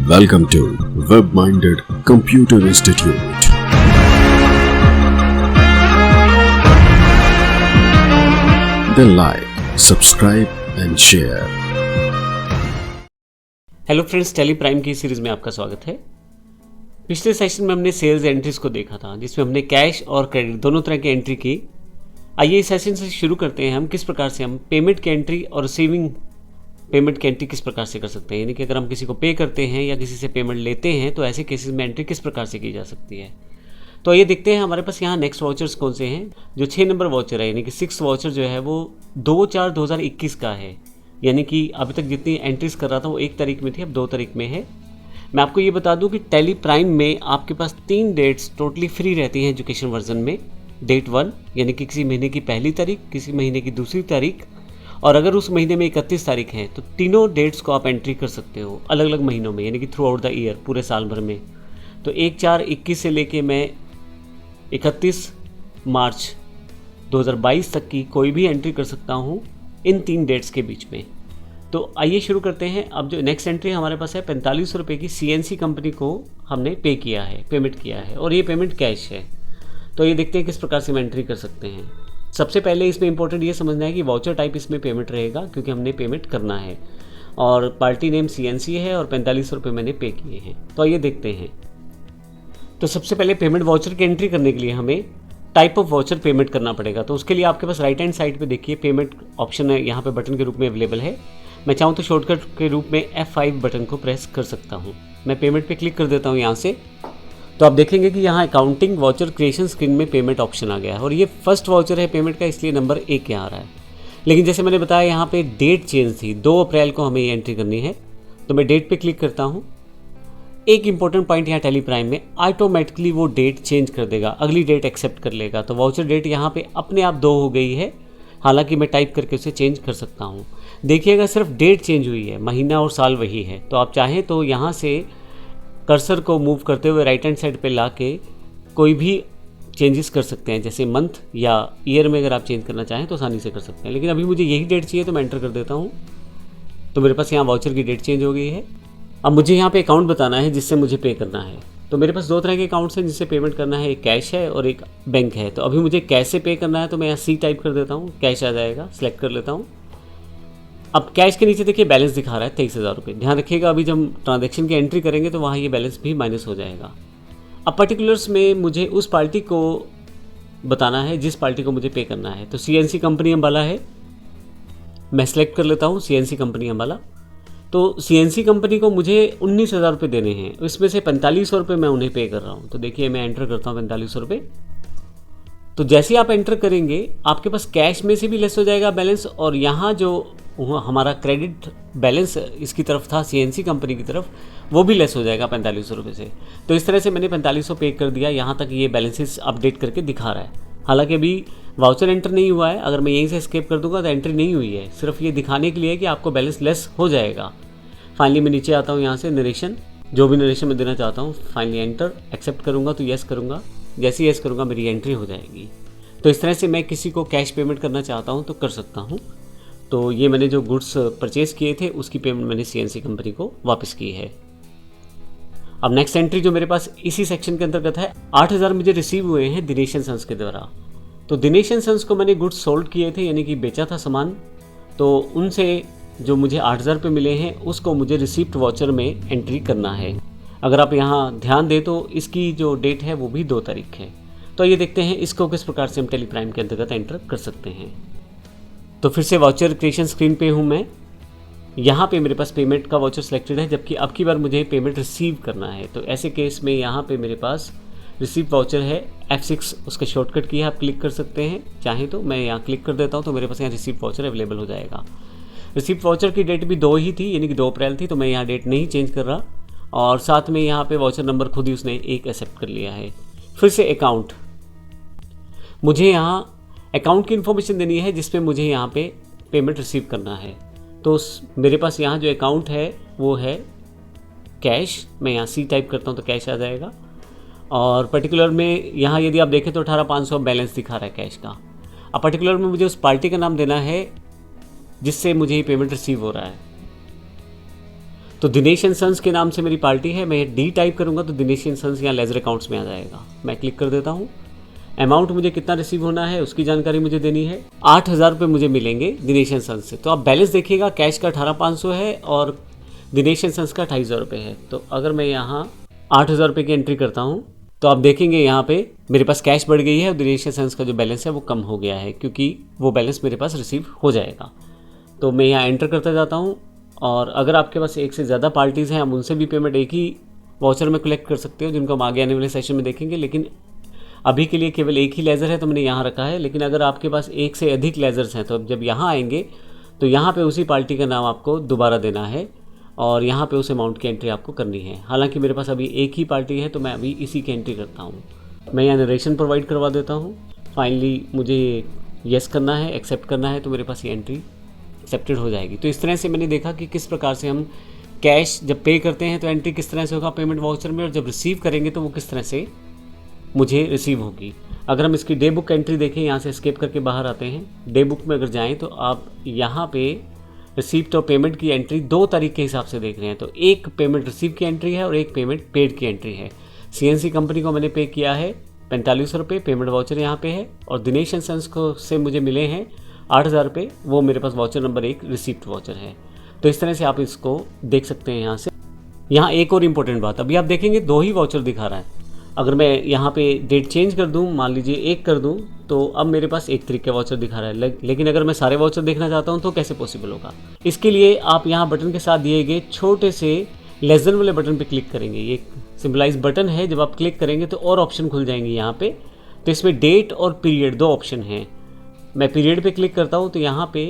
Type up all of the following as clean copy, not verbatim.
Welcome to Web-Minded Computer Institute. Then like, subscribe and share. Hello friends, tally prime की series में आपका स्वागत है। पिछले सेशन में हमने सेल्स एंट्रीज को देखा था, जिसमें हमने कैश और क्रेडिट दोनों तरह की एंट्री की। आइए इस सेशन से शुरू करते हैं। हम किस प्रकार से हम पेमेंट की एंट्री और रिसीविंग पेमेंट की एंट्री किस प्रकार से कर सकते हैं, यानी कि अगर हम किसी को पे करते हैं या किसी से पेमेंट लेते हैं तो ऐसे केसेस में एंट्री किस प्रकार से की जा सकती है। तो ये देखते हैं हमारे पास यहाँ नेक्स्ट वाउचर्स कौन से हैं। जो 6 नंबर वाउचर है, यानी कि 6 वाउचर जो है वो 2/4/2021 का है, यानी कि अभी तक जितनी एंट्रीज कर रहा था वो 1 तारीख में थी, अब 2 तारीख में है। मैं आपको ये बता दूं कि टैली प्राइम में आपके पास 3 डेट्स टोटली फ्री रहती हैं एजुकेशन वर्जन में। डेट 1 यानी कि किसी महीने की पहली तारीख, किसी महीने की दूसरी तारीख, और अगर उस महीने में 31 तारीख है तो तीनों डेट्स को आप एंट्री कर सकते हो अलग अलग महीनों में, यानी कि थ्रू आउट द ईयर, पूरे साल भर में। तो 1/4/21 से लेके मैं 31 मार्च 2022 तक की कोई भी एंट्री कर सकता हूँ इन 3 डेट्स के बीच में। तो आइए शुरू करते हैं। अब जो नेक्स्ट एंट्री हमारे पास है 4500 रुपये की CNC कंपनी को हमने पे किया है, पेमेंट किया है, और ये पेमेंट कैश है। तो ये देखते हैं किस प्रकार से हम एंट्री कर सकते हैं। सबसे पहले इसमें इंपॉर्टेंट ये समझना है कि वाउचर टाइप इसमें पेमेंट रहेगा, क्योंकि हमने पेमेंट करना है, और पार्टी नेम CNC है और 4500 रुपये मैंने पे किए हैं। तो आइए देखते हैं। तो सबसे पहले पेमेंट वाउचर की एंट्री करने के लिए हमें टाइप ऑफ वाउचर पेमेंट करना पड़ेगा। तो उसके लिए आपके पास राइट हैंड साइड पे देखिए पेमेंट ऑप्शन है, यहाँ पे बटन के रूप में अवेलेबल है। मैं चाहूँ तो शॉर्टकट के रूप में F5 बटन को प्रेस कर सकता हूँ। मैं पेमेंट पे क्लिक कर देता हूँ यहाँ से। तो आप देखेंगे कि यहाँ अकाउंटिंग वाउचर क्रिएशन स्क्रीन में पेमेंट ऑप्शन आ गया है, और ये फर्स्ट वाउचर है पेमेंट का, इसलिए नंबर 1 यहाँ आ रहा है। लेकिन जैसे मैंने बताया यहाँ पे डेट चेंज थी, 2 अप्रैल को हमें ये एंट्री करनी है। तो मैं डेट पे क्लिक करता हूँ। एक इंपॉर्टेंट पॉइंट यहाँ टैली प्राइम में ऑटोमेटिकली वो डेट चेंज कर देगा, अगली डेट एक्सेप्ट कर लेगा। तो वाउचर डेट यहाँ पे अपने आप 2 हो गई है, हालांकि मैं टाइप करके उसे चेंज कर सकता हूँ। देखिएगा सिर्फ डेट चेंज हुई है, महीना और साल वही है। तो आप चाहें तो यहाँ से कर्सर को मूव करते हुए राइट हैंड साइड पे ला के कोई भी चेंजेस कर सकते हैं, जैसे मंथ या ईयर में अगर आप चेंज करना चाहें तो आसानी से कर सकते हैं। लेकिन अभी मुझे यही डेट चाहिए तो मैं एंटर कर देता हूँ। तो मेरे पास यहाँ वाउचर की डेट चेंज हो गई है। अब मुझे यहाँ पे अकाउंट बताना है जिससे मुझे पे करना है। तो मेरे पास 2 तरह के अकाउंट्स हैं जिससे पेमेंट करना है, एक कैश है और एक बैंक है। तो अभी मुझे कैश से पे करना है, तो मैं यहाँ C टाइप कर देता हूँ, कैश आ जाएगा, सिलेक्ट कर लेता हूँ। अब कैश के नीचे देखिए बैलेंस दिखा रहा है 23,000 रुपये। ध्यान रखिएगा, अभी जब हम ट्रांजैक्शन की एंट्री करेंगे तो वहाँ ये बैलेंस भी माइनस हो जाएगा। अब पर्टिकुलर्स में मुझे उस पार्टी को बताना है जिस पार्टी को मुझे पे करना है। तो CNC कंपनी अम्बाला है, मैं सेलेक्ट कर लेता हूँ CNC कंपनी अम्बाला। तो CNC कंपनी को मुझे 19,000 रुपये देने हैं, इसमें से 4500 रुपये मैं उन्हें पे कर रहा हूँ। तो देखिए मैं एंटर करता हूँ 4500 रुपये। तो जैसे आप एंटर करेंगे आपके पास कैश में से भी लेस हो जाएगा बैलेंस, और यहाँ जो हमारा क्रेडिट बैलेंस इसकी तरफ था CNC कंपनी की तरफ, वो भी लेस हो जाएगा 4500 रुपये से। तो इस तरह से मैंने 4500 पे कर दिया। यहाँ तक ये बैलेंसेस अपडेट करके दिखा रहा है, हालांकि अभी वाउचर एंटर नहीं हुआ है। अगर मैं यहीं से एस्केप कर दूंगा तो एंट्री नहीं हुई है, सिर्फ ये दिखाने के लिए कि आपको बैलेंस लेस हो जाएगा। फाइनली मैं नीचे आता हूँ, यहाँ से नरेशन, जो भी नरेशन मैं देना चाहता हूँ, फाइनली एंटर, एक्सेप्ट करूँगा तो येस करूँगा। जैसे येस करूँगा मेरी एंट्री हो जाएगी। तो इस तरह से मैं किसी को कैश पेमेंट करना चाहता हूँ तो कर सकता हूँ। तो ये मैंने जो गुड्स परचेज़ किए थे उसकी पेमेंट मैंने CNC कंपनी को वापस की है। अब नेक्स्ट एंट्री जो मेरे पास इसी सेक्शन के अंतर्गत है, 8,000 मुझे रिसीव हुए हैं दिनेश एंड सन्स के द्वारा। तो दिनेश एंड सन्स को मैंने गुड्स सोल्ड किए थे, यानी कि बेचा था सामान। तो उनसे जो मुझे 8,000 रुपये मिले हैं उसको मुझे रिसिप्ट वाउचर में एंट्री करना है। अगर आप यहाँ ध्यान दें तो इसकी जो डेट है वो भी 2 तारीख है। तो ये देखते हैं इसको किस प्रकार से हम टैली प्राइम के अंतर्गत एंटर कर सकते हैं। तो फिर से वाउचर क्रिएशन स्क्रीन पे हूँ मैं। यहाँ पे मेरे पास पेमेंट का वाउचर सिलेक्टेड है, जबकि अब की बार मुझे पेमेंट रिसीव करना है। तो ऐसे केस में यहाँ पे मेरे पास रिसीव वाउचर है, F6 उसका शॉर्टकट की है, आप क्लिक कर सकते हैं। चाहें तो मैं यहाँ क्लिक कर देता हूँ तो मेरे पास यहाँ रिसीव वाउचर अवेलेबल हो जाएगा। रिसीव वाउचर की डेट भी 2 ही थी, यानी कि 2 अप्रैल थी, तो मैं यहाँ डेट नहीं चेंज कर रहा, और साथ में यहाँ पे वाउचर नंबर खुद ही उसने 1 एक्सेप्ट कर लिया है। फिर से अकाउंट, मुझे यहाँ अकाउंट की इन्फॉर्मेशन देनी है जिसपे मुझे यहाँ पे पेमेंट रिसीव करना है। तो मेरे पास यहाँ जो अकाउंट है वो है कैश। मैं यहाँ C टाइप करता हूँ तो कैश आ जाएगा, और पर्टिकुलर में यहाँ यदि आप देखें तो 18,500 बैलेंस दिखा रहा है कैश का। अब पर्टिकुलर में मुझे उस पार्टी का नाम देना है जिससे मुझे ये पेमेंट रिसीव हो रहा है। तो दिनेश एंड सन्स के नाम से मेरी पार्टी है, मैं डी टाइप करूँगा तो दिनेश एंड सन्स यहाँ लेजर अकाउंट्स में आ जाएगा। मैं क्लिक कर देता हूँ। अमाउंट मुझे कितना रिसीव होना है उसकी जानकारी मुझे देनी है। 8,000 रुपये मुझे मिलेंगे दिनेश एंड सन्स से। तो आप बैलेंस देखिएगा, कैश का 18,500 है और दिनेश एंड सन्स का 2,500 रुपये है। तो अगर मैं यहाँ 8,000 रुपये की एंट्री करता हूँ तो आप देखेंगे यहाँ पे मेरे पास कैश बढ़ गई है और दिनेश एंड सन्स का जो बैलेंस है वो कम हो गया है, क्योंकि वो बैलेंस मेरे पास रिसीव हो जाएगा। तो मैं यहाँ एंटर करता जाता हूँ। और अगर आपके पास एक से ज़्यादा पार्टीज़ हैं, हम उनसे भी पेमेंट एक ही वाउचर में कलेक्ट कर सकते हो, जिनको हम आगे आने वाले सेशन में देखेंगे। लेकिन अभी के लिए केवल एक ही लेज़र है तो मैंने यहाँ रखा है। लेकिन अगर आपके पास एक से अधिक लेज़र्स हैं तो अब जब यहाँ आएंगे तो यहाँ पे उसी पार्टी का नाम आपको दोबारा देना है और यहाँ पे उस अमाउंट की एंट्री आपको करनी है। हालांकि मेरे पास अभी एक ही पार्टी है तो मैं अभी इसी की एंट्री करता हूँ। मैं यहाँ नरेशन प्रोवाइड करवा देता हूँ। फाइनली मुझे येस करना है, एक्सेप्ट करना है, तो मेरे पास ये एंट्री एक्सेप्टेड हो जाएगी। तो इस तरह से मैंने देखा कि किस प्रकार से हम कैश जब पे करते हैं तो एंट्री किस तरह से होगा पेमेंट वाउचर में, और जब रिसीव करेंगे तो वो किस तरह से मुझे रिसीव होगी। अगर हम इसकी डे बुक एंट्री देखें, यहाँ से स्केप करके बाहर आते हैं। डे बुक में अगर जाएं तो आप यहाँ पे रिसीप्ट और पेमेंट की एंट्री 2 तारीख के हिसाब से देख रहे हैं। तो एक पेमेंट रिसीव की एंट्री है और एक पेमेंट पेड की एंट्री है। CNC कंपनी को मैंने पे किया है 4500 रुपये, पेमेंट वाउचर यहाँ पे है, और दिनेश एंड सन्स को से मुझे मिले हैं 8,000 रुपये, वो मेरे पास वाउचर नंबर 1 रिसीप्ट वाउचर है। तो इस तरह से आप इसको देख सकते हैं यहाँ से। यहाँ एक और इम्पोर्टेंट बात, अभी आप देखेंगे 2 ही वाउचर दिखा रहा है। अगर मैं यहाँ पे डेट चेंज कर दूँ, मान लीजिए 1 कर दूँ, तो अब मेरे पास 1 तारीख का वाउचर दिखा रहा है। लेकिन अगर मैं सारे वाउचर देखना चाहता हूँ तो कैसे पॉसिबल होगा? इसके लिए आप यहाँ बटन के साथ दिए गए छोटे से लेस देन वाले बटन पे क्लिक करेंगे। ये सिंबलाइज बटन है, जब आप क्लिक करेंगे तो और ऑप्शन खुल जाएंगे यहाँ पे। तो इसमें डेट और पीरियड 2 ऑप्शन हैं। मैं पीरियड पे क्लिक करता हूँ तो यहाँ पे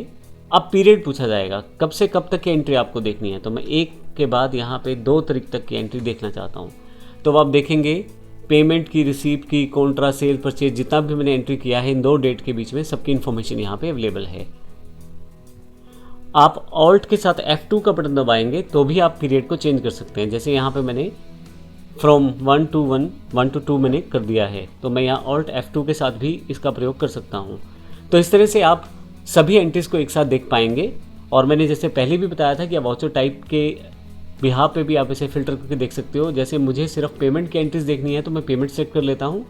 अब पीरियड पूछा जाएगा, कब से कब तक की एंट्री आपको देखनी है। तो मैं 1 के बाद यहाँ पे 2 तारीख तक की एंट्री देखना चाहता हूँ। तो आप देखेंगे पेमेंट की, रिसीप्ट की, कॉन्ट्रा, सेल, परचेज, जितना भी मैंने एंट्री किया है इन 2 डेट के बीच में सबकी इन्फॉर्मेशन यहाँ पे अवेलेबल है। आप ऑल्ट के साथ F2 का बटन दबाएंगे तो भी आप पीरियड को चेंज कर सकते हैं। जैसे यहाँ पे मैंने फ्रॉम 1 to 1, 1 to 2 मैंने कर दिया है, तो मैं यहाँ ऑल्ट F2 के साथ भी इसका प्रयोग कर सकता हूँ। तो इस तरह से आप सभी एंट्रीज को एक साथ देख पाएंगे। और मैंने जैसे पहले भी बताया था कि आप वाउचर टाइप के बिहार पे भी आप इसे फिल्टर करके देख सकते हो। जैसे मुझे सिर्फ पेमेंट की एंट्रीज देखनी है तो मैं पेमेंट सेलेक्ट कर लेता हूँ,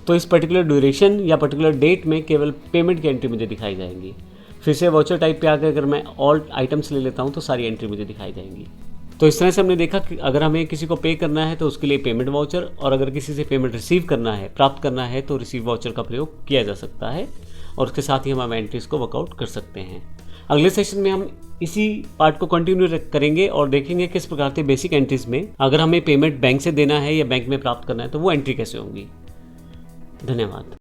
तो इस पर्टिकुलर ड्यूरेशन या पर्टिकुलर डेट में केवल पेमेंट की एंट्री मुझे दिखाई जाएंगी। फिर से वाउचर टाइप पे आकर अगर मैं ऑल आइटम्स ले लेता हूँ तो सारी एंट्री मुझे दिखाई जाएंगी। तो इस तरह से हमने देखा कि अगर हमें किसी को पे करना है तो उसके लिए पेमेंट वाउचर, और अगर किसी से पेमेंट रिसीव करना है, प्राप्त करना है, तो रिसीव वाउचर का प्रयोग किया जा सकता है, और उसके साथ ही हम एंट्रीज को वर्कआउट कर सकते हैं। अगले सेशन में हम इसी पार्ट को कंटिन्यू करेंगे और देखेंगे किस प्रकार से बेसिक एंट्रीज में अगर हमें पेमेंट बैंक से देना है या बैंक में प्राप्त करना है तो वो एंट्री कैसे होंगी। धन्यवाद।